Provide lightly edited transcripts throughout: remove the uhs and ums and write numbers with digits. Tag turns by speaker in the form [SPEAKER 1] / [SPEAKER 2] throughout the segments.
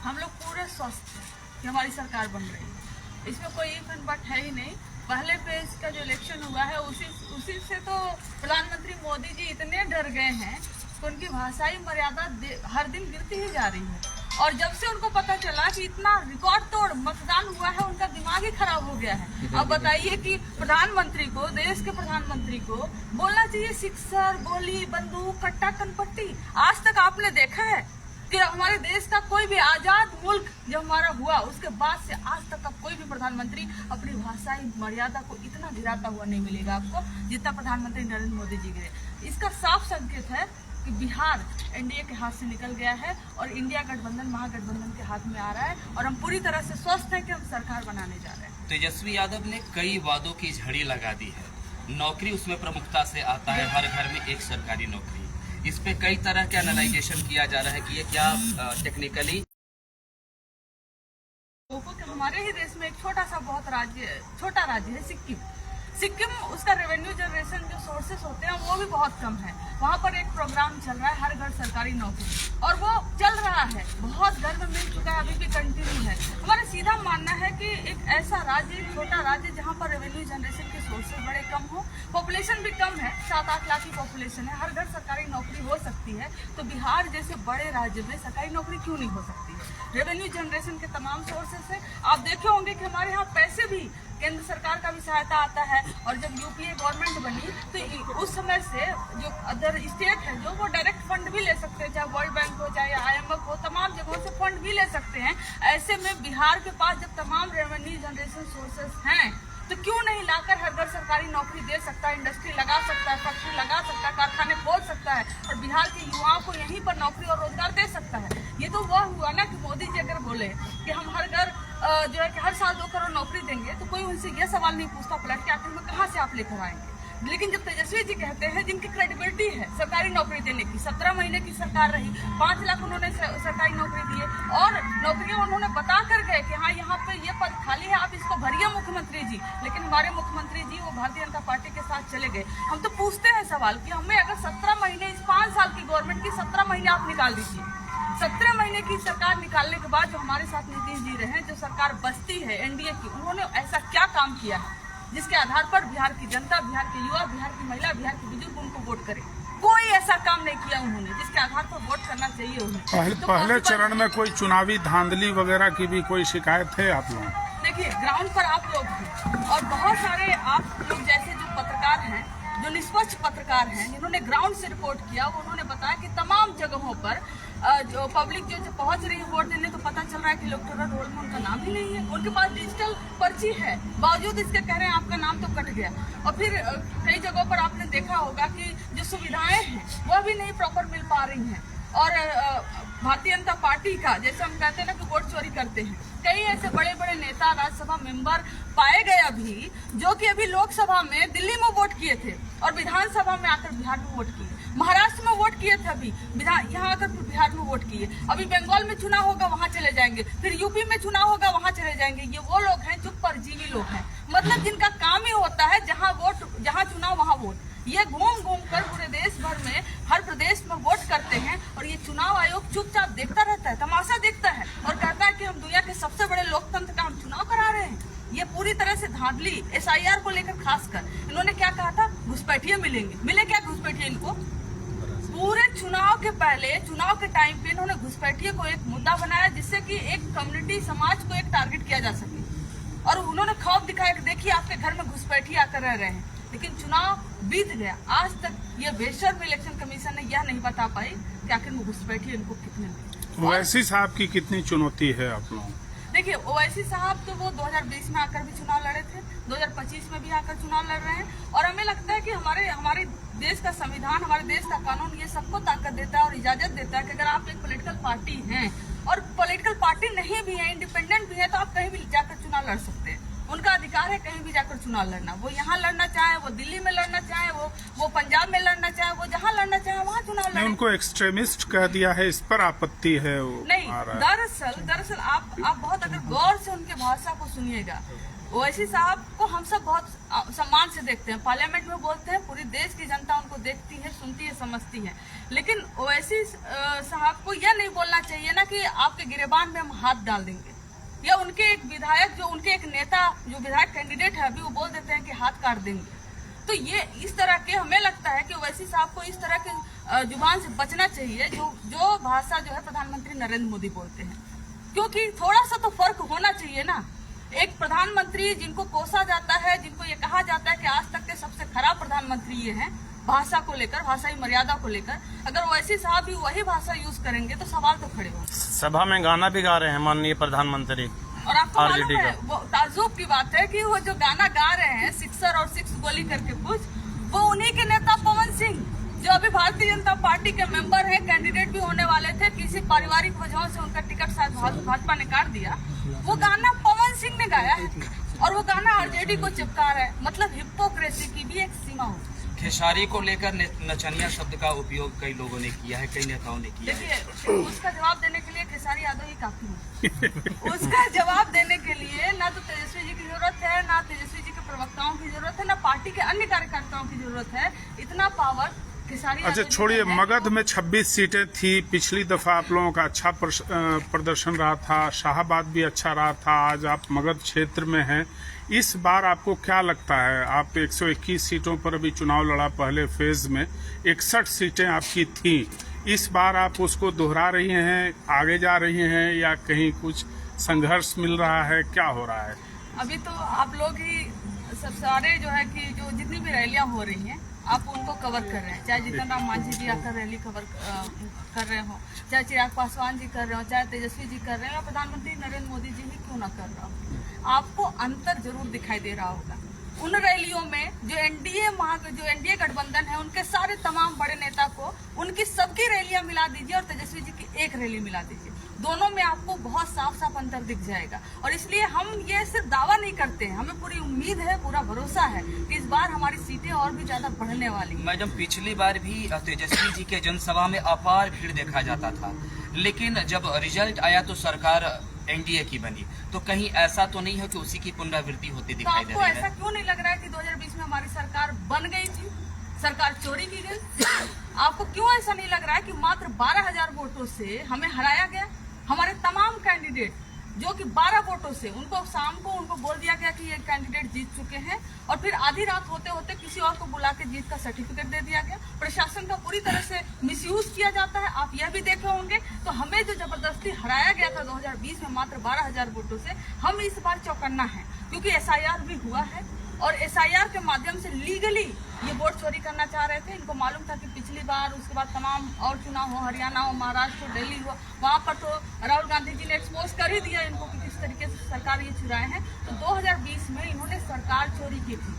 [SPEAKER 1] हम लोग पूरे स्वस्थ हैं कि हमारी सरकार बन रही है। इसमें कोई इफ बट है ही नहीं। पहले फेज का जो इलेक्शन हुआ है उसी से तो प्रधानमंत्री मोदी जी इतने डर गए हैं कि उनकी भाषाई मर्यादा हर दिन गिरती ही जा रही है। और जब से उनको पता चला कि इतना रिकॉर्ड तोड़ मतदान हुआ है, उनका दिमाग ही खराब हो गया है। अब बताइए कि प्रधानमंत्री को, देश के प्रधानमंत्री को बोलना चाहिए सिक्सर, गोली, बंदूक, कट्टा, कनपट्टी। आज तक आपने देखा है कि हमारे देश का कोई भी आजाद मुल्क जब हमारा हुआ उसके बाद से आज तक का कोई भी प्रधानमंत्री अपनी भाषाई मर्यादा को इतना गिराता हुआ नहीं मिलेगा आपको जितना प्रधानमंत्री नरेंद्र मोदी जी गिरे। इसका साफ संकेत है कि बिहार एनडीए के हाथ से निकल गया है और इंडिया गठबंधन, महागठबंधन के हाथ में आ रहा है और हम पूरी तरह से स्वस्थ हैं कि हम सरकार बनाने जा रहे हैं।
[SPEAKER 2] तेजस्वी यादव ने कई वादों की झड़ी लगा दी है, नौकरी उसमें प्रमुखता से आता है, हर घर में एक सरकारी नौकरी। इस पे कई तरह के एनालाइजेशन किया जा रहा है कि ये क्या टेक्निकली
[SPEAKER 1] हमारे ही देश में एक छोटा राज्य है सिक्किम। उसका रेवेन्यू जनरेशन जो सोर्सेस होते हैं वो भी बहुत कम है। वहाँ पर एक प्रोग्राम चल रहा है हर घर सरकारी नौकरी, और वो चल रहा है, बहुत घर में मिल चुका है, अभी भी कंटिन्यू है। हमारा सीधा मानना है कि एक ऐसा राज्य, छोटा राज्य जहाँ पर रेवेन्यू जनरेशन के सोर्सेस बड़े कम हो, पॉपुलेशन भी कम है, 7-8 लाख की पॉपुलेशन है, हर घर सरकारी नौकरी हो सकती है, तो बिहार जैसे बड़े राज्य में सरकारी नौकरी क्यों नहीं हो सकती? रेवेन्यू जनरेशन के तमाम सोर्सेस है। आप देखे होंगे कि हमारे यहाँ पैसे भी केंद्र सरकार का भी सहायता आता है, और जब यूपीए गवर्नमेंट बनी तो उस समय से जो अदर स्टेट है जो वो डायरेक्ट फंड भी ले सकते हैं, चाहे वर्ल्ड बैंक हो, चाहे IMF हो, तमाम जगहों से फंड भी ले सकते हैं। ऐसे में बिहार के पास जब तमाम रेवेन्यू जनरेशन सोर्सेस हैं तो क्यों नहीं लाकर हर घर सरकारी नौकरी दे सकता है, इंडस्ट्री लगा सकता है, फैक्ट्री लगा सकता है, कारखाने खोल सकता है और बिहार के युवाओं को यहीं पर नौकरी और रोजगार दे सकता है। ये तो वह हुआ ना कि मोदी जी अगर बोले कि हम हर घर जो है कि हर साल 2 करोड़ नौकरी देंगे तो कोई उनसे ये सवाल नहीं पूछता पलट के आखिर में कहाँ से आप लेकर आएंगे। लेकिन जब तेजस्वी जी कहते हैं, जिनकी क्रेडिबिलिटी है सरकारी नौकरी देने की, 17 महीने की सरकार रही, 5 लाख उन्होंने सरकारी नौकरी दिए और नौकरियां उन्होंने बता कर गए कि हाँ यहाँ पे ये पद खाली है, आप इसको भरिए मुख्यमंत्री जी। लेकिन हमारे मुख्यमंत्री जी वो भारतीय जनता पार्टी के साथ चले गए। हम तो पूछते हैं सवाल कि हमें अगर 17 महीने, इस 5 साल की गवर्नमेंट की 17 महीने आप निकाल दीजिए, 17 महीने की सरकार निकालने के बाद जो हमारे साथ नीतीश जी रहे, जो सरकार बसती है एनडीए की, उन्होंने ऐसा क्या काम किया है जिसके आधार पर बिहार की जनता, बिहार के युवा, बिहार की महिला, बिहार के बुजुर्ग उनको वोट करे? कोई ऐसा काम नहीं किया उन्होंने जिसके आधार पर वोट करना चाहिए उन्हें।
[SPEAKER 3] पहले चरण में कोई चुनावी धांधली वगैरह की भी कोई शिकायत है आप लोगों?
[SPEAKER 1] देखिए, ग्राउंड पर आप लोग हैं और बहुत सारे आप लोग जैसे जो पत्रकार हैं, जो निष्पक्ष पत्रकार हैं, जिन्होंने ग्राउंड से रिपोर्ट किया, वो उन्होंने बताया कि तमाम जगहों पर जो पब्लिक जो पहुंच रही है वोट देने, तो पता चल रहा है कि इलेक्टोरल रोल में उनका नाम ही नहीं है। उनके पास डिजिटल पर्ची है, बावजूद इसके कह रहे हैं आपका नाम तो कट गया। और फिर कई जगहों पर आपने देखा होगा कि जो सुविधाएं हैं वह भी नहीं प्रॉपर मिल पा रही हैं। और भारतीय जनता पार्टी का, जैसे हम कहते हैं ना कि वोट चोरी करते हैं, कई ऐसे बड़े बड़े नेता, राज्यसभा मेंबर पाए गए अभी, जो कि अभी लोकसभा में दिल्ली में वोट किए थे और विधानसभा में आकर बिहार में वोट किए, महाराष्ट्र में वोट किए थे, अभी यहाँ आकर बिहार में वोट किए, अभी बंगाल में चुनाव होगा वहाँ चले जाएंगे, फिर यूपी में चुनाव होगा वहाँ चले जाएंगे। ये वो लोग हैं जो परजीवी लोग हैं, मतलब जिनका काम ही होता है जहाँ चुनाव वहाँ वोट। ये घूम घूम कर पूरे देश भर में हर प्रदेश में वोट करते हैं और ये चुनाव आयोग चुपचाप देखता रहता है, तमाशा देखता है और कहता है कि हम दुनिया के सबसे बड़े लोकतंत्र का हम चुनाव करा रहे हैं। ये पूरी तरह से धांधली, SIR को लेकर खासकर इन्होंने क्या कहा था, घुसपैठिए मिलेंगे, मिले क्या घुसपैठिए इनको? पूरे चुनाव के पहले, चुनाव के टाइम पे इन्होंने घुसपैठिए को एक मुद्दा बनाया जिससे कि एक कम्युनिटी, समाज को एक टारगेट किया जा सके, और उन्होंने खौफ दिखाया कि देखिए आपके घर में घुसपैठिए आकर रह रहे हैं। लेकिन चुनाव बीत गया, आज तक ये बेशर्म इलेक्शन कमीशन ने यह नहीं बता पाई कि आखिर में घुसपैठिए इनको कितने मिले।
[SPEAKER 3] ओवैसी साहब की कितनी चुनौती है आप लोगों?
[SPEAKER 1] देखिए, ओवैसी साहब तो वो 2020 में आकर भी चुनाव लड़े थे, 2025 में भी आकर चुनाव लड़ रहे हैं, और हमें लगता है कि हमारे देश का संविधान, हमारे देश का कानून ये सबको ताकत देता है और इजाजत देता है कि अगर आप एक पॉलिटिकल पार्टी हैं और पॉलिटिकल पार्टी नहीं भी है, इंडिपेंडेंट भी है, तो आप कहीं भी जाकर चुनाव लड़ सकते हैं। उनका अधिकार है कहीं भी जाकर चुनाव लड़ना, वो यहाँ लड़ना चाहे, वो दिल्ली में लड़ना चाहे, वो पंजाब में लड़ना चाहे, वो जहाँ लड़ना चाहे वहाँ चुनाव लड़े।
[SPEAKER 3] उनको एक्सट्रीमिस्ट कह दिया है, इस पर आपत्ति है?
[SPEAKER 1] नहीं, दरअसल आप बहुत अगर गौर से उनके भाषा को सुनिएगा ओवैसी साहब को हम सब बहुत सम्मान से देखते हैं, पार्लियामेंट में बोलते हैं, पूरी देश की जनता उनको देखती है, सुनती है, समझती है। लेकिन ओवैसी साहब को यह नहीं बोलना चाहिए ना कि आपके गिरेबान में हम हाथ डाल देंगे, या उनके एक विधायक जो उनके एक नेता जो विधायक कैंडिडेट है अभी वो बोल देते हैं कि हाथ काट देंगे। तो ये इस तरह के हमें लगता है कि ओवैसी साहब को इस तरह के जुबान से बचना चाहिए जो भाषा जो है प्रधानमंत्री नरेंद्र मोदी बोलते हैं, क्योंकि थोड़ा सा तो फर्क होना चाहिए ना। एक प्रधानमंत्री जिनको कोसा जाता है, जिनको ये कहा जाता है कि आज तक के सबसे खराब प्रधानमंत्री ये हैं भाषा को लेकर, भाषाई मर्यादा को लेकर, अगर ओवैसी साहब भी वही भाषा यूज करेंगे तो सवाल तो खड़े होंगे।
[SPEAKER 4] सभा में गाना भी गा रहे हैं माननीय प्रधानमंत्री।
[SPEAKER 1] और आपको मालूम है, वो ताज्जुब की बात है कि वो जो गाना गा रहे हैं सिक्सर और सिक्स गोली करके कुछ, वो उन्हीं के नेता पवन सिंह जो अभी भारतीय जनता पार्टी के मेंबर हैं, कैंडिडेट भी होने वाले थे, किसी पारिवारिक वजहों से उनका टिकट शायद भाजपा ने काट दिया, वो गाना पवन सिंह ने गाया है और वो गाना आरजेडी को चिपका रहा है। मतलब हिपोक्रेसी की भी एक सीमा होती है।
[SPEAKER 2] खेसारी को लेकर नचनिया शब्द का उपयोग कई लोगों ने किया है, कई नेताओं ने किया है।
[SPEAKER 1] देखिए, उसका जवाब देने के लिए खेसारी यादव ही काफी है। उसका जवाब देने के लिए ना तो तेजस्वी जी की जरूरत है, ना तेजस्वी जी के प्रवक्ताओं की जरूरत है, ना पार्टी के अन्य कार्यकर्ताओं की जरूरत है। इतना पावर खेसारी
[SPEAKER 3] अच्छा छोड़िए, मगध में 26 सीटें थी, पिछली दफा आप लोगों का अच्छा प्रदर्शन रहा था, शाहाबाद भी अच्छा रहा था, आज आप मगध क्षेत्र में हैं। इस बार आपको क्या लगता है? आप 121 सीटों पर अभी चुनाव लड़ा, पहले फेज में 61 सीटें आपकी थी, इस बार आप उसको दोहरा रही हैं, आगे जा रही हैं, या कहीं कुछ संघर्ष मिल रहा है, क्या हो रहा है?
[SPEAKER 1] अभी तो आप लोग ही सब सारे जो है कि जो जितनी भी रैलियां हो रही हैं आप उनको कवर कर रहे हैं, चाहे जीतन राम मांझी जी आकर रैली कवर कर रहे हो, चाहे चिराग पासवान जी कर रहे हो, चाहे तेजस्वी जी कर रहे हो, या प्रधानमंत्री नरेंद्र मोदी जी ही क्यों ना कर रहा हो, आपको अंतर जरूर दिखाई दे रहा होगा। उन रैलियों में जो एनडीए गठबंधन है उनके सारे तमाम बड़े नेता को उनकी सबकी रैलियां मिला दीजिए और तेजस्वी जी की एक रैली मिला दीजिए, दोनों में आपको बहुत साफ साफ अंतर दिख जाएगा। और इसलिए हम ये सिर्फ दावा नहीं करते हैं, हमें पूरी उम्मीद है, पूरा भरोसा है कि इस बार हमारी सीटें और भी ज्यादा बढ़ने वाली हैं।
[SPEAKER 2] मैडम, पिछली बार भी तेजस्वी जी के जनसभा में अपार भीड़ देखा जाता था, लेकिन जब रिजल्ट आया तो सरकार एनडीए की बनी, तो कहीं ऐसा तो नहीं है कि उसी की पुनरावृत्ति होती दिखाई दे रही है?
[SPEAKER 1] आपको ऐसा क्यों नहीं लग रहा है कि 2020 में हमारी सरकार बन गई थी, सरकार चोरी की गई? आपको क्यों ऐसा नहीं लग रहा है कि मात्र 12,000 वोटों से हमें हराया गया? हमारे तमाम कैंडिडेट जो कि 12 वोटों से उनको शाम को उनको बोल दिया गया कि ये कैंडिडेट जीत चुके हैं, और फिर आधी रात होते होते किसी और को बुला के जीत का सर्टिफिकेट दे दिया गया। प्रशासन का पूरी तरह से मिसयूज किया जाता है, आप यह भी देखे होंगे। तो हमें जो जबरदस्ती हराया गया था 2020 में मात्र 12,000 वोटों से, हम इस बार चौकन्ना है, क्योंकि एसआईआर भी हुआ है और एसआईआर के माध्यम से लीगली ये वोट चोरी करना चाह रहे थे। इनको मालूम था कि पिछली बार, उसके बाद तमाम और चुनाव हो, हरियाणा हो, महाराष्ट्र हो, दिल्ली हो, वहां पर तो राहुल गांधी जी ने एक्सपोज कर ही दिया इनको कि किस तरीके से सरकार ये चुराए हैं। तो 2020 में इन्होंने सरकार चोरी की थी,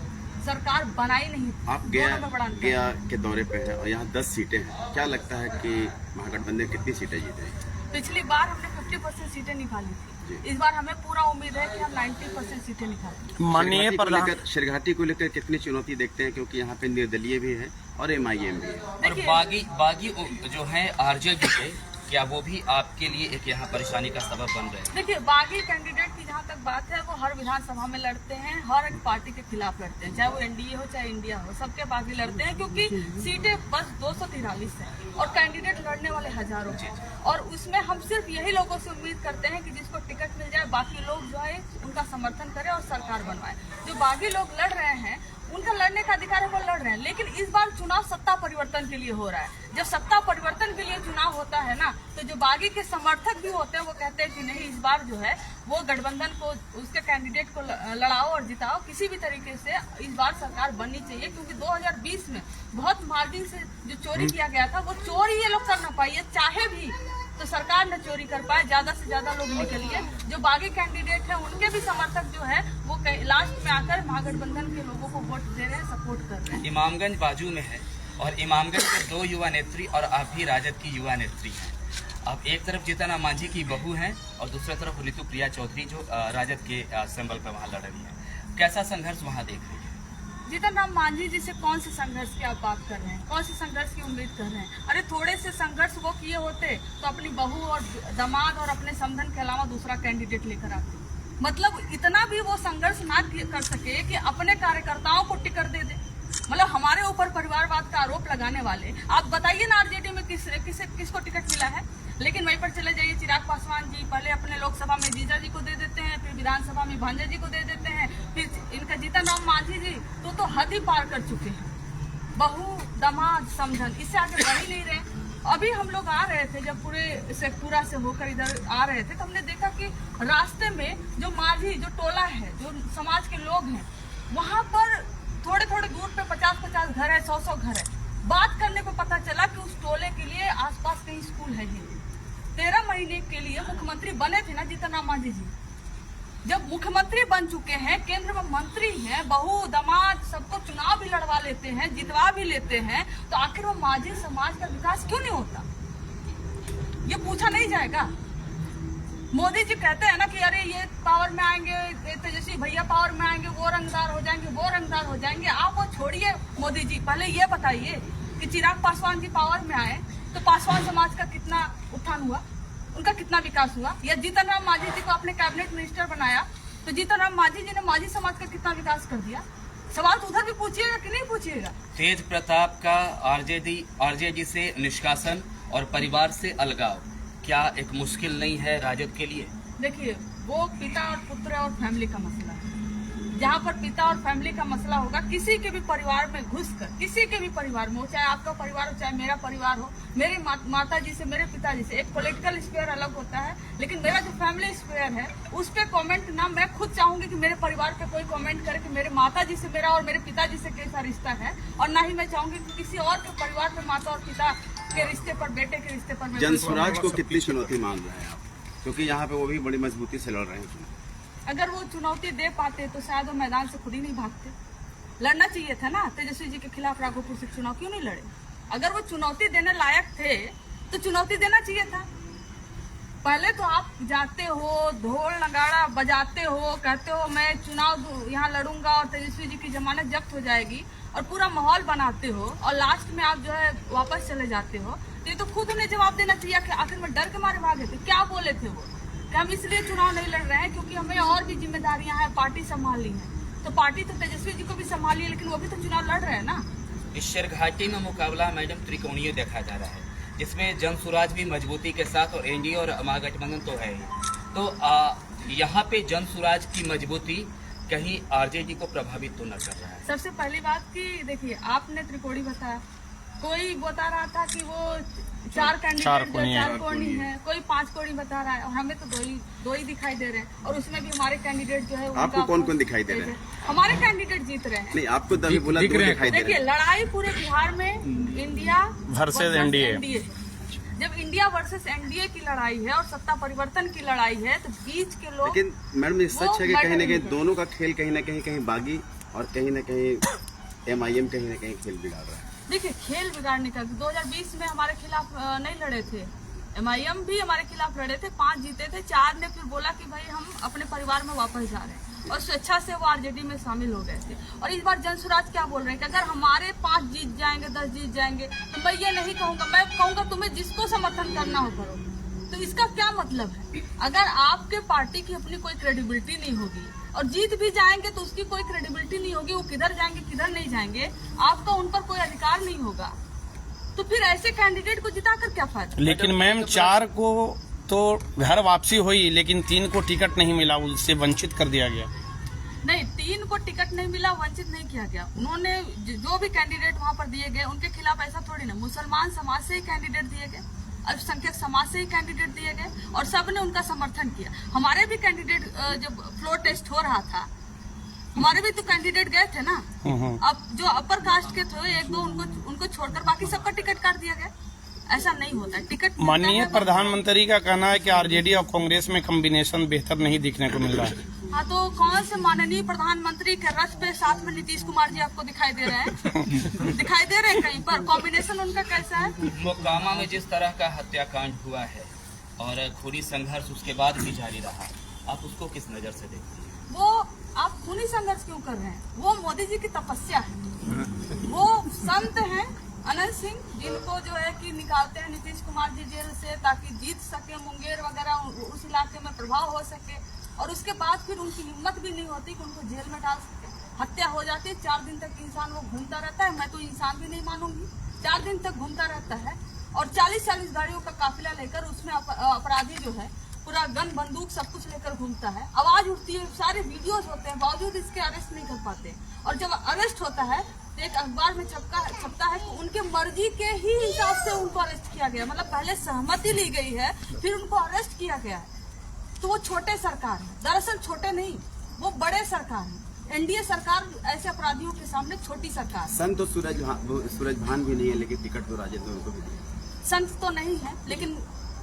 [SPEAKER 1] सरकार बनाई नहीं थी।
[SPEAKER 5] आप गया के दौरे पे हैं और यहाँ 10 सीटें हैं, क्या लगता है कि महागठबंधन कितनी सीटें जीतेगी?
[SPEAKER 1] पिछली बार हमने 50% सीटें निकाली थी, इस बार हमें पूरा उम्मीद है कि हम 90% सीटें निकालेंगे।
[SPEAKER 4] माननीय प्रधान,
[SPEAKER 5] शिरघाटी को लेकर कितनी चुनौती देखते हैं, क्योंकि यहाँ पे निर्दलीय भी है और एमआईएम भी है,
[SPEAKER 2] और बागी जो है आरजेडी के, क्या वो भी आपके लिए एक यहाँ परेशानी का सबब बन रहे हैं?
[SPEAKER 1] देखिए, बागी कैंडिडेट की जहाँ तक बात है, वो हर विधानसभा में लड़ते हैं, हर एक पार्टी के खिलाफ लड़ते हैं, चाहे वो एनडीए हो चाहे इंडिया हो, सबके बागी लड़ते हैं, क्योंकि सीटें बस 243 हैं और कैंडिडेट लड़ने वाले हजारों हैं। और उसमें हम सिर्फ यही लोगों से उम्मीद करते हैं कि जिसको टिकट मिल जाए, बाकी लोग जो है उनका समर्थन करें और सरकार बनवाए। जो बागी लोग लड़ रहे हैं उनका लड़ने का अधिकार है, वो लड़ रहे हैं, लेकिन इस बार चुनाव सत्ता परिवर्तन के लिए हो रहा है। जब सत्ता परिवर्तन के लिए चुनाव होता है ना, तो जो बागी के समर्थक भी होते हैं वो कहते हैं कि नहीं, इस बार जो है वो गठबंधन को, उसके कैंडिडेट को लड़ाओ और जिताओ, किसी भी तरीके से इस बार सरकार बननी चाहिए, क्योंकि 2020 में बहुत मार्जिन से जो चोरी किया गया था, वो चोरी ये लोग कर ना पाए, चाहे भी तो सरकार न चोरी कर पाए, ज्यादा से ज्यादा लोग निकलिए। जो बागी कैंडिडेट हैं उनके भी समर्थक जो है वो लास्ट में आकर महागठबंधन के लोगों को वोट दे रहे हैं, सपोर्ट कर रहे हैं।
[SPEAKER 2] इमामगंज बाजू में है और इमामगंज के 2 युवा नेत्री और आप भी राजद की युवा नेत्री हैं। आप एक तरफ जीतन राम मांझी की बहू हैं और दूसरी तरफ ऋतु प्रिया चौधरी जो राजद के सिंबल पर वहाँ लड़ रही है। कैसा संघर्ष वहाँ देख रही है?
[SPEAKER 1] जीतन राम मांझी जी से कौन से संघर्ष की आप बात कर रहे हैं, कौन से संघर्ष की उम्मीद कर रहे हैं? अरे थोड़े से संघर्ष वो किए होते तो अपनी बहू और दामाद और अपने समधन के अलावा दूसरा कैंडिडेट लेकर आते। मतलब इतना भी वो संघर्ष ना कर सके कि अपने कार्यकर्ताओं को टिकट दे दे। मतलब हमारे ऊपर परिवारवाद का आरोप लगाने वाले, आप बताइए ना आरजेडी में किसको टिकट मिला है। लेकिन वहीं पर चले जाइए, चिराग पासवान जी पहले अपने लोकसभा में जीजा जी को दे देते हैं, फिर विधानसभा में भांजा जी को दे देते हैं, फिर इनका जीतन राम मांझी जी तो हद ही पार कर चुके हैं। बहू दामाद समझन, इससे आगे बढ़ ही नहीं रहे। अभी हम लोग आ रहे थे, जब पूरा से होकर इधर आ रहे थे, तो हमने देखा कि रास्ते में जो माझी, जो टोला है, जो समाज के लोग हैं, वहां पर थोड़े थोड़े दूर पे 50-50 घर है, 100-100 घर है। बात करने पे पता चला कि उस टोले के लिए आसपास कहीं स्कूल है ही नहीं। 13 महीने के लिए मुख्यमंत्री बने थे ना जीतन राम मांझी जी। जब मुख्यमंत्री बन चुके हैं, केंद्र में मंत्री हैं, बहू दामाद सबको चुनाव भी लड़वा लेते हैं, जितवा भी लेते हैं, तो आखिर वो माझी समाज का विकास क्यों नहीं होता, ये पूछा नहीं जाएगा। मोदी जी कहते हैं ना कि अरे ये पावर में आएंगे, तेजस्वी भैया पावर में आएंगे, वो रंगदार हो जाएंगे, वो रंगदार हो जाएंगे। आप वो छोड़िए मोदी जी, पहले ये बताइए कि चिराग पासवान जी पावर में आए तो पासवान समाज का कितना उत्थान हुआ, उनका कितना विकास हुआ। या जीतन राम मांझी जी को अपने कैबिनेट मिनिस्टर बनाया तो जीतन राम मांझी जी ने माझी समाज का कितना विकास कर दिया। सवाल तो उधर भी पूछिएगा कि नहीं पूछिएगा।
[SPEAKER 2] तेज प्रताप का आरजेडी से निष्कासन और परिवार से अलगाव क्या एक मुश्किल नहीं है राजद के लिए?
[SPEAKER 1] देखिए, वो पिता और पुत्र और फैमिली का मसला है। जहाँ पर पिता और फैमिली का मसला होगा, किसी के भी परिवार में घुसकर, किसी के भी परिवार में हो, चाहे आपका परिवार हो, चाहे मेरा परिवार हो, मेरी माता जी से, मेरे पिताजी से, एक पॉलिटिकल स्फीयर अलग होता है, लेकिन मेरा जो फैमिली स्फीयर है उस पर कॉमेंट ना, मैं खुद चाहूंगी कि मेरे परिवार पे कोई कॉमेंट करे कि मेरे माता जी से मेरा और मेरे पिताजी से कैसा रिश्ता है, और ना ही मैं चाहूंगी कि किसी और के परिवार पे माता और पिता के रिश्ते पर, बेटे के रिश्ते पर।
[SPEAKER 5] जनस्वराज को कितनी चुनौती मान रहे हैं आप, क्योंकि यहाँ पे वो भी बड़ी मजबूती से लड़ रहे हैं?
[SPEAKER 1] अगर वो चुनौती दे पाते तो शायद वो मैदान से खुद ही नहीं भागते। लड़ना चाहिए था ना, तेजस्वी जी के खिलाफ राघोपुर से चुनाव क्यों नहीं लड़े? अगर वो चुनौती देने लायक थे तो चुनौती देना चाहिए था। पहले तो आप जाते हो, ढोल नगाड़ा बजाते हो, कहते हो मैं चुनाव यहाँ लड़ूंगा और तेजस्वी जी की जमानत जब्त हो जाएगी, और पूरा माहौल बनाते हो, और लास्ट में आप जो है वापस चले जाते हो। तो ये तो खुद उन्हें जवाब देना चाहिए कि आखिर में डर के मारे भागे थे। क्या बोले थे वो कि हम इसलिए चुनाव नहीं लड़ रहे हैं क्योंकि हमें और भी जिम्मेदारियां हैं, पार्टी संभालनी है। तो पार्टी तो तेजस्वी जी को भी संभाली है, लेकिन वो भी तो चुनाव लड़ रहे हैं ना।
[SPEAKER 2] ईश्वर घाटी में मुकाबला मैडम त्रिकोणीय देखा जा रहा है, जिसमें जनसुराज भी मजबूती के साथ और एनडीए और महागठबंधन तो है ही। तो यहाँ पे जनसुराज की मजबूती कहीं आरजेडी को प्रभावित तो न कर रहा है? सबसे
[SPEAKER 1] पहली बात कि देखिए, आपने त्रिकोणी बताया, कोई बता रहा था कि वो 4 कैंडिडेट 4 कोणी है, कोई 5 कोणी बता रहा है, और हमें तो दो ही दिखाई दे रहे हैं। और उसमें भी हमारे कैंडिडेट जो है,
[SPEAKER 5] आपको कौन दिखाई दे रहे हैं?
[SPEAKER 1] हमारे कैंडिडेट जीत रहे हैं।
[SPEAKER 5] नहीं, आपको तभी बोला दिखाई दे रहे हैं।
[SPEAKER 1] देखिए, लड़ाई पूरे बिहार में इंडिया
[SPEAKER 4] वर्सेस एनडीए,
[SPEAKER 1] जब इंडिया वर्सेस एनडीए की लड़ाई है और सत्ता परिवर्तन की लड़ाई है, तो बीच के लोग।
[SPEAKER 5] लेकिन मैडम ये सच है कि कहीं न कहीं दोनों का खेल कहीं न कहीं बागी, और कहीं न कहीं एमआईएम कहीं न कहीं खेल बिगाड़ रहा है।
[SPEAKER 1] देखिए, खेल बिगाड़ने का 2020 में हमारे खिलाफ नहीं लड़े थे, एमआईएम भी हमारे खिलाफ लड़े थे, 5 जीते थे, 4 ने फिर बोला कि भाई हम अपने परिवार में वापस जा रहे हैं, और स्वेच्छा से वो आरजेडी में शामिल हो गए थे। और इस बार जनसुराज क्या बोल रहे हैं कि अगर हमारे 5 जीत जाएंगे, 10 जीत जाएंगे, तो मैं ये नहीं कहूंगा, मैं कहूंगा तुम्हें जिसको समर्थन करना हो करो। तो इसका क्या मतलब है? अगर आपके पार्टी की अपनी कोई क्रेडिबिलिटी नहीं होगी और जीत भी जाएंगे तो उसकी कोई क्रेडिबिलिटी नहीं होगी, वो किधर जाएंगे किधर नहीं जाएंगे, आपका उन पर कोई अधिकार नहीं होगा, तो फिर ऐसे कैंडिडेट को जिताकर क्या फायदा?
[SPEAKER 4] लेकिन मैम 4 को तो घर वापसी हुई, लेकिन 3 को टिकट नहीं मिला, उससे वंचित कर दिया गया।
[SPEAKER 1] नहीं, 3 को टिकट नहीं मिला, वंचित नहीं किया गया। उन्होंने जो भी कैंडिडेट वहाँ पर दिए गए, उनके खिलाफ ऐसा थोड़ी ना, मुसलमान समाज से ही कैंडिडेट दिए गए, अल्पसंख्यक समाज से ही कैंडिडेट दिए गए, और सबने उनका समर्थन किया। हमारे भी कैंडिडेट जब फ्लोर टेस्ट हो रहा था, हमारे भी तो कैंडिडेट गए थे ना। अब जो अपर कास्ट के थे 1-2 उनको छोड़कर बाकी सबका टिकट काट दिया गया। ऐसा नहीं होता टिकट।
[SPEAKER 4] माननीय प्रधानमंत्री का कहना है कि आरजेडी और कांग्रेस में कॉम्बिनेशन बेहतर नहीं दिखने को मिल रहा है।
[SPEAKER 1] हाँ, तो कौन से माननीय प्रधानमंत्री के रथ पे साथ में नीतीश कुमार जी आपको दिखाई दे रहे हैं? दिखाई दे रहे हैं कहीं पर? कॉम्बिनेशन उनका कैसा है?
[SPEAKER 2] मोकामा में जिस तरह का हत्याकांड हुआ है और खूनी संघर्ष उसके बाद भी जारी रहा, आप उसको किस नजर से देखते हैं?
[SPEAKER 1] वो आप खूनी संघर्ष क्यों कर रहे हैं? वो मोदी जी की तपस्या है। वो संत हैं अनंत सिंह, जिनको जो है कि निकालते हैं नीतीश कुमार जी जेल से ताकि जीत सके, मुंगेर वगैरह उस इलाके में प्रभाव हो सके। और उसके बाद फिर उनकी हिम्मत भी नहीं होती कि उनको जेल में डाल सके। हत्या हो जाती है, 4 दिन तक इंसान वो घूमता रहता है। मैं तो इंसान भी नहीं मानूंगी, 4 दिन तक घूमता रहता है और 40-40 गाड़ियों का काफिला लेकर उसमें अपराधी जो है पूरा गन बंदूक सब कुछ लेकर घूमता है। आवाज उठती है, सारे वीडियोज होते हैं, बावजूद इसके अरेस्ट नहीं कर पाते। और जब अरेस्ट होता है तो एक अखबार में छपता है कि उनके मर्जी के ही हिसाब से उनको अरेस्ट किया गया, मतलब पहले सहमति ली गई है फिर उनको अरेस्ट किया गया है। तो वो छोटे सरकार है, दरअसल छोटे नहीं, वो बड़े सरकार है। एनडीए सरकार ऐसे अपराधियों के सामने छोटी सरकार।
[SPEAKER 5] संत तो सूरज भान भी नहीं है, लेकिन टिकट तो राजेंद्र उनको भी दिया।
[SPEAKER 1] संत तो नहीं है, लेकिन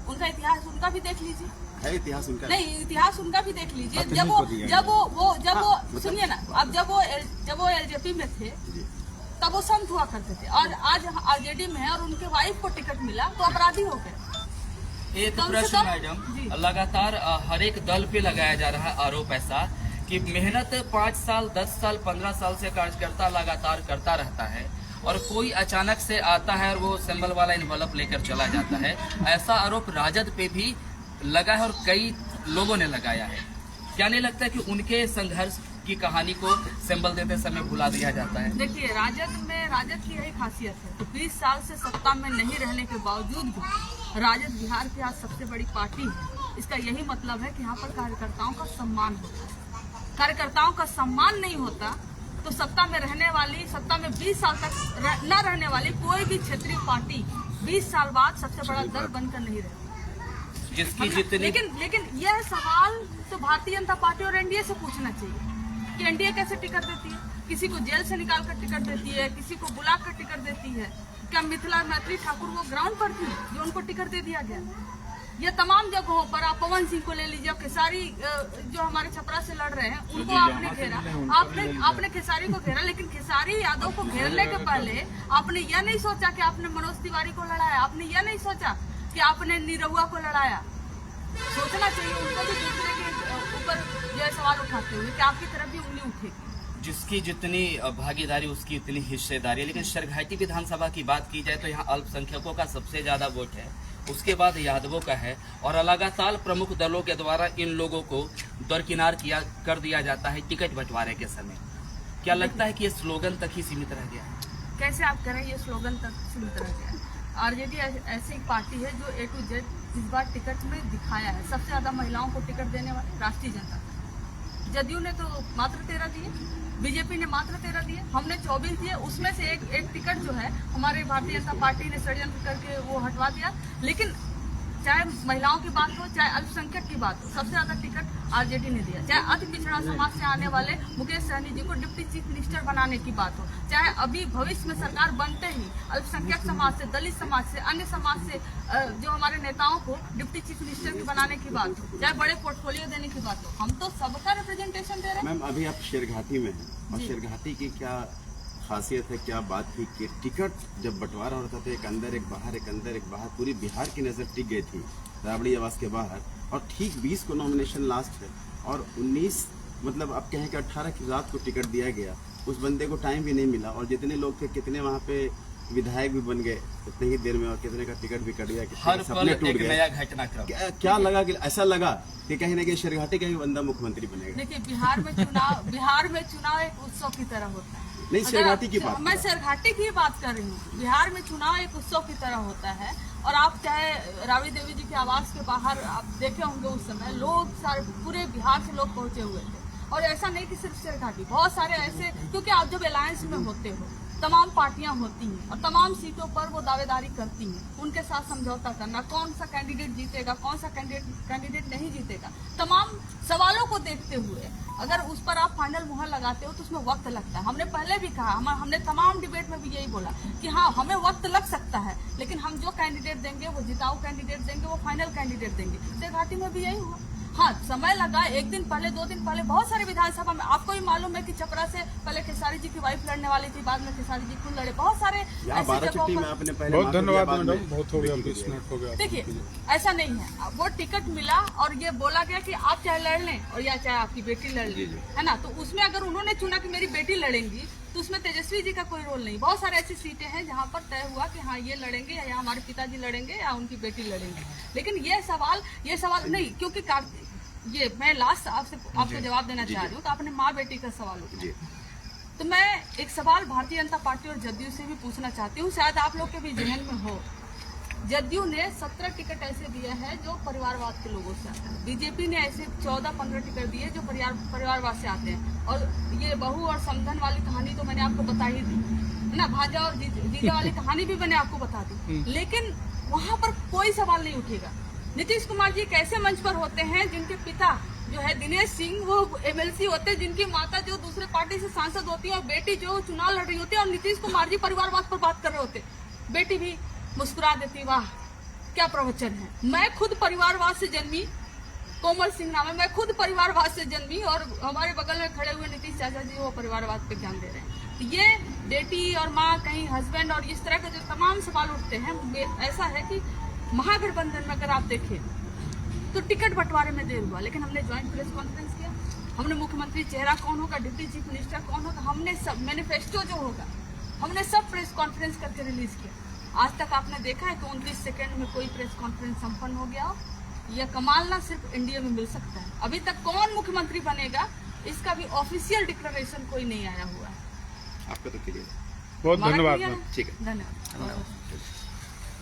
[SPEAKER 1] उनका इतिहास उनका भी देख लीजिए।
[SPEAKER 5] है इतिहास उनका?
[SPEAKER 1] नहीं, इतिहास उनका भी देख लीजिए।
[SPEAKER 5] हाँ,
[SPEAKER 1] जब वो सुनिए ना, अब जब वो एलजेपी में थे तब वो संत हुआ करते थे, और आज आरजेडी में है और उनके वाइफ को टिकट मिला तो अपराधी हो गए।
[SPEAKER 2] एक प्रश्न मैडम, लगातार हर एक दल पे लगाया जा रहा है आरोप ऐसा कि मेहनत 5 साल 10 साल 15 साल से कार्यकर्ता लगातार करता रहता है और कोई अचानक से आता है और वो सिंबल वाला इन्वॉल्व लेकर चला जाता है। ऐसा आरोप राजद पे भी लगा है और कई लोगों ने लगाया है। क्या नहीं लगता कि उनके संघर्ष की कहानी को सिंबल देते समय भुला दिया जाता है?
[SPEAKER 1] देखिए, राजद की यही खासियत है। तो 20 साल से सत्ता में नहीं रहने के बावजूद भी राजद बिहार की आज सबसे बड़ी पार्टी है। इसका यही मतलब है कि यहाँ पर कार्यकर्ताओं का सम्मान होता है। कार्यकर्ताओं का सम्मान नहीं होता तो सत्ता में रहने वाली, सत्ता में 20 साल तक न रहने वाली कोई भी क्षेत्रीय पार्टी 20 साल बाद सबसे बड़ा दल बनकर नहीं रहती।
[SPEAKER 2] जिसकी जितनी
[SPEAKER 1] लेकिन यह सवाल तो भारतीय जनता पार्टी और एनडीए से पूछना चाहिए कि एनडीए कैसे टिकट देती है, किसी को जेल से निकाल कर टिकट देती है, किसी को बुला कर टिकट देती है। क्या मिथिला मैत्री ठाकुर वो ग्राउंड पर थी जो उनको टिकट दे दिया गया? ये तमाम जगहों पर आप पवन सिंह को ले लीजिए, खेसारी जो हमारे छपरा से लड़ रहे हैं उनको आपने घेरा, आपने खेसारी को घेरा, लेकिन खेसारी यादव को घेरने के पहले आपने यह नहीं सोचा कि आपने मनोज तिवारी को लड़ाया, आपने यह नहीं सोचा कि आपने निरहुआ को लड़ाया। सोचना चाहिए उनको भी दूसरे के ऊपर यह सवाल उठाते हुए कि आपकी तरफ भी उंगली उठेगी।
[SPEAKER 2] जिसकी जितनी भागीदारी उसकी उतनी हिस्सेदारी है। लेकिन सरघाटी विधानसभा की बात की जाए तो यहाँ अल्पसंख्यकों का सबसे ज्यादा वोट है, उसके बाद यादवों का है और लगातार प्रमुख दलों के द्वारा इन लोगों को दरकिनार कर दिया जाता है टिकट बंटवारे के समय। क्या लगता है कि ये स्लोगन तक ही सीमित रह गया है?
[SPEAKER 1] कैसे आप करें, ये स्लोगन तक सीमित रह गया है। आरजेडी ऐसी पार्टी है जो A to Z इस बार टिकट में दिखाया है। सबसे ज्यादा महिलाओं को टिकट देने वाले राष्ट्रीय जनता दल। जदयू ने तो मात्र 13 दिए, बीजेपी ने मात्र 13 दिए, हमने 24 दिए। उसमें से एक टिकट जो है हमारे भारतीय जनता पार्टी ने षड्यंत्र करके वो हटवा दिया। लेकिन चाहे महिलाओं की बात हो, चाहे अल्पसंख्यक की बात हो, सबसे ज्यादा टिकट आरजेडी ने दिया। चाहे अति पिछड़ा समाज से आने वाले मुकेश सहनी जी को डिप्टी चीफ मिनिस्टर बनाने की बात हो, चाहे अभी भविष्य में सरकार बनते ही अल्पसंख्यक समाज से, दलित समाज से, अन्य समाज से जो हमारे नेताओं को डिप्टी चीफ मिनिस्टर बनाने की बात हो, चाहे बड़े पोर्टफोलियो देने की बात हो, हम तो सबका रिप्रेजेंटेशन दे रहे हैं।
[SPEAKER 5] मैम, अभी आप शेरघाटी में हैं और शेरघाटी की क्या खासियत है, क्या बात थी कि टिकट जब बंटवारा होता था एक अंदर एक बाहर, एक अंदर एक बाहर, पूरी बिहार की नजर टिक गई थी राबड़ी आवास के बाहर, और ठीक 20 को नॉमिनेशन लास्ट है और 19 मतलब आप कहें कि 18 की रात को टिकट दिया गया। उस बंदे को टाइम भी नहीं मिला और जितने लोग थे, कितने वहाँ पे विधायक भी बन गए उतने ही देर में और कितने का टिकट भी कट गया,
[SPEAKER 2] हर पल एक नया घटनाक्रम।
[SPEAKER 5] क्या लगा कि ऐसा लगा कि कहीं ना कहीं शेरघाटी का ही बंदा मुख्यमंत्री बनेगा?
[SPEAKER 1] देखिए, बिहार में चुनाव एक उत्सव की तरह होता है।
[SPEAKER 5] नहीं, शेरघाटी की बात,
[SPEAKER 1] मैं शेरघाटी की बात कर रही हूँ। बिहार में चुनाव एक उत्सव की तरह होता है और आप चाहे राबड़ी देवी जी के आवास के बाहर आप देखे होंगे, उस समय लोग सारे पूरे बिहार से लोग पहुंचे हुए थे। और ऐसा नहीं कि सिर्फ शेरघाटी, बहुत सारे ऐसे, क्योंकि आप जब अलायंस में होते हो तमाम पार्टियां होती हैं और तमाम सीटों पर वो दावेदारी करती हैं, उनके साथ समझौता करना, कौन सा कैंडिडेट जीतेगा, कौन सा कैंडिडेट नहीं जीतेगा, तमाम सवालों को देखते हुए अगर उस पर आप फाइनल मुहर लगाते हो तो उसमें वक्त लगता है। हमने पहले भी कहा, हमने तमाम डिबेट में भी यही बोला कि हाँ, हमें वक्त लग सकता है, लेकिन हम जो कैंडिडेट देंगे वो जिताऊ कैंडिडेट देंगे, वो फाइनल कैंडिडेट देंगे। शेरघाटी में भी यही हुआ। हाँ, समय लगा, 1 दिन पहले 2 दिन पहले बहुत सारे विधानसभा में, आपको भी मालूम है कि छपरा से पहले खेसारी जी की वाइफ लड़ने वाली थी, बाद में खेसारी जी खुद लड़े। बहुत सारे
[SPEAKER 5] ऐसी जगहों पर।
[SPEAKER 3] बहुत धन्यवाद मैडम, बहुत हो गया, 20 मिनट हो गया।
[SPEAKER 1] देखिए, ऐसा नहीं है, वो टिकट मिला और ये बोला गया कि आप चाहे लड़ लें और या चाहे आपकी बेटी लड़ ले, है ना। तो उसमें अगर उन्होंने चुना कि मेरी बेटी लड़ेंगी तो उसमें तेजस्वी जी का कोई रोल नहीं। बहुत सारे ऐसी सीटें हैं जहां पर तय हुआ कि हाँ, ये लड़ेंगे या हमारे पिताजी लड़ेंगे या उनकी बेटी लड़ेंगे। लेकिन ये सवाल नहीं, क्योंकि ये मैं लास्ट आपको जवाब देना चाह रही हूँ। तो आपने माँ बेटी का सवाल उठाया,
[SPEAKER 5] जी
[SPEAKER 1] तो मैं एक सवाल भारतीय जनता पार्टी और जदयू से भी पूछना चाहती हूँ, शायद आप लोग के भी जहन में हो। जदयू ने 17 टिकट ऐसे दिए हैं जो परिवारवाद के लोगों से आते हैं, बीजेपी ने ऐसे 14-15 टिकट दिए जो परिवारवाद से आते हैं। और ये बहू और समधन वाली कहानी तो मैंने आपको बता ही दी है ना, भाजा और जीजा वाली कहानी भी मैंने आपको बता दी, लेकिन वहां पर कोई सवाल नहीं उठेगा। नीतीश कुमार जी एक ऐसे मंच पर होते हैं जिनके पिता जो है दिनेश सिंह, वो MLC होते हैं, जिनकी माता जो दूसरे पार्टी से सांसद होती है और बेटी जो चुनाव लड़ रही होती है, और नीतीश कुमार जी परिवारवाद पर बात कर रहे होते, बेटी भी मुस्कुरा देती, वाह क्या प्रवचन है। मैं खुद परिवारवाद से जन्मी, कोमल सिंह नाम है, मैं खुद परिवारवाद से जन्मी, और हमारे बगल में खड़े हुए नीतीश चाचा जी वो परिवारवाद पे ध्यान दे रहे हैं। तो ये बेटी और माँ, कहीं हस्बैंड, और इस तरह के जो तमाम सवाल उठते हैं, ऐसा है कि महागठबंधन में अगर आप देखें तो टिकट बंटवारे में देर हुआ, लेकिन हमने ज्वाइंट प्रेस कॉन्फ्रेंस किया, हमने मुख्यमंत्री चेहरा कौन होगा, डिप्टी चीफ मिनिस्टर कौन होगा, हमने सब मैनिफेस्टो जो होगा हमने सब प्रेस कॉन्फ्रेंस करके रिलीज किया। आज तक आपने देखा है कि 29 सेकंड में कोई प्रेस कॉन्फ्रेंस संपन्न हो गया हो? यह कमाल ना सिर्फ इंडिया में मिल सकता है। अभी तक कौन मुख्यमंत्री बनेगा इसका भी ऑफिशियल डिक्लेरेशन कोई नहीं आया हुआ है।
[SPEAKER 5] आपका तो क्लियर है।
[SPEAKER 3] बहुत
[SPEAKER 1] हमारा
[SPEAKER 3] धन्यवाद
[SPEAKER 1] क्लियर
[SPEAKER 3] मैम।
[SPEAKER 1] है?
[SPEAKER 5] ठीक है।
[SPEAKER 1] धन्यवाद।